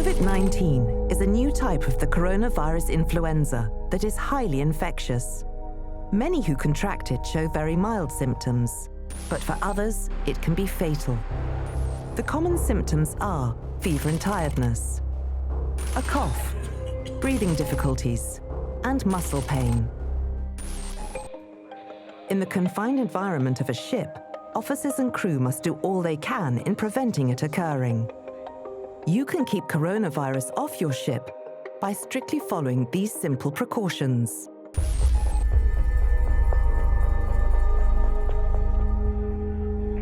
COVID-19 is a new type of the coronavirus influenza that is highly infectious. Many who contract it show very mild symptoms, but for others, it can be fatal. The common symptoms are fever and tiredness, a cough, breathing difficulties, and muscle pain. In the confined environment of a ship, officers and crew must do all they can in preventing it occurring. You can keep coronavirus off your ship by strictly following these simple precautions.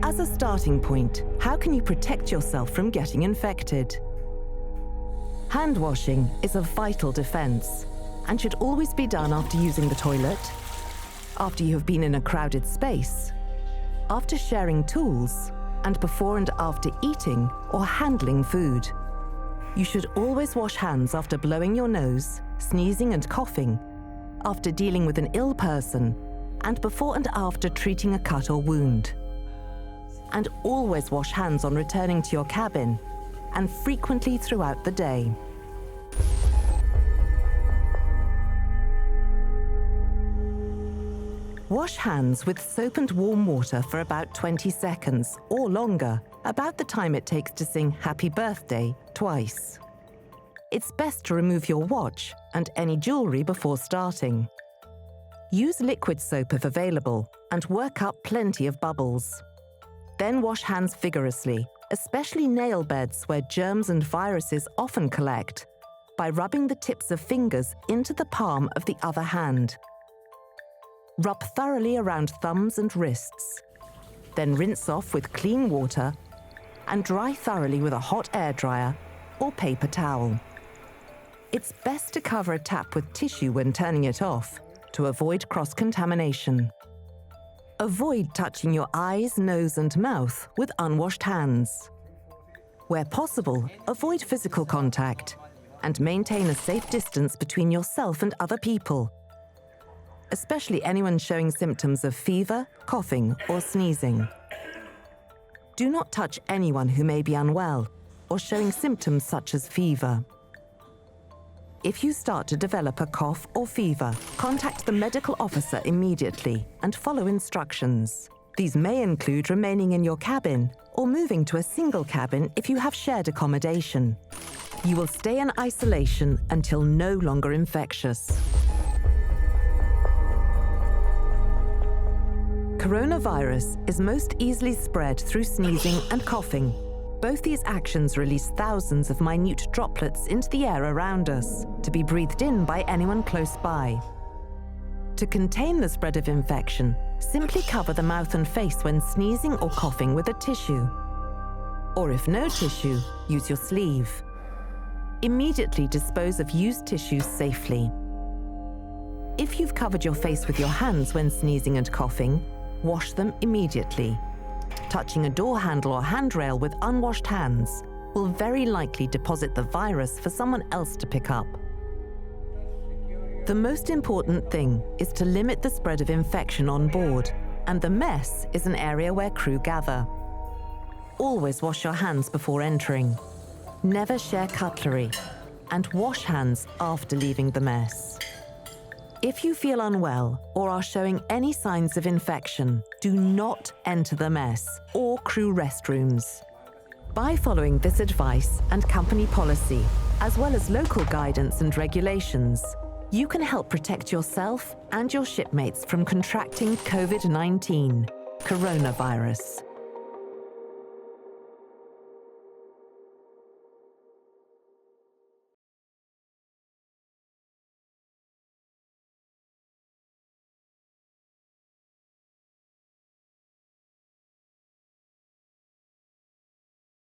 As a starting point, how can you protect yourself from getting infected? Hand washing is a vital defense and should always be done after using the toilet, after you have been in a crowded space, after sharing tools, and before and after eating or handling food. You should always wash hands after blowing your nose, sneezing and coughing, after dealing with an ill person, and before and after treating a cut or wound. And always wash hands on returning to your cabin, and frequently throughout the day. Wash hands with soap and warm water for about 20 seconds or longer, about the time it takes to sing Happy Birthday twice. It's best to remove your watch and any jewelry before starting. Use liquid soap if available and work up plenty of bubbles. Then wash hands vigorously, especially nail beds where germs and viruses often collect, by rubbing the tips of fingers into the palm of the other hand. Rub thoroughly around thumbs and wrists. Then rinse off with clean water and dry thoroughly with a hot air dryer or paper towel. It's best to cover a tap with tissue when turning it off to avoid cross-contamination. Avoid touching your eyes, nose and mouth with unwashed hands. Where possible, avoid physical contact and maintain a safe distance between yourself and other people, especially anyone showing symptoms of fever, coughing or sneezing. Do not touch anyone who may be unwell or showing symptoms such as fever. If you start to develop a cough or fever, contact the medical officer immediately and follow instructions. These may include remaining in your cabin or moving to a single cabin if you have shared accommodation. You will stay in isolation until no longer infectious. Coronavirus is most easily spread through sneezing and coughing. Both these actions release thousands of minute droplets into the air around us, to be breathed in by anyone close by. To contain the spread of infection, simply cover the mouth and face when sneezing or coughing with a tissue. Or if no tissue, use your sleeve. Immediately dispose of used tissues safely. If you've covered your face with your hands when sneezing and coughing, wash them immediately. Touching a door handle or handrail with unwashed hands will very likely deposit the virus for someone else to pick up. The most important thing is to limit the spread of infection on board, and the mess is an area where crew gather. Always wash your hands before entering. Never share cutlery, and wash hands after leaving the mess. If you feel unwell or are showing any signs of infection, do not enter the mess or crew restrooms. By following this advice and company policy, as well as local guidance and regulations, you can help protect yourself and your shipmates from contracting COVID-19, coronavirus.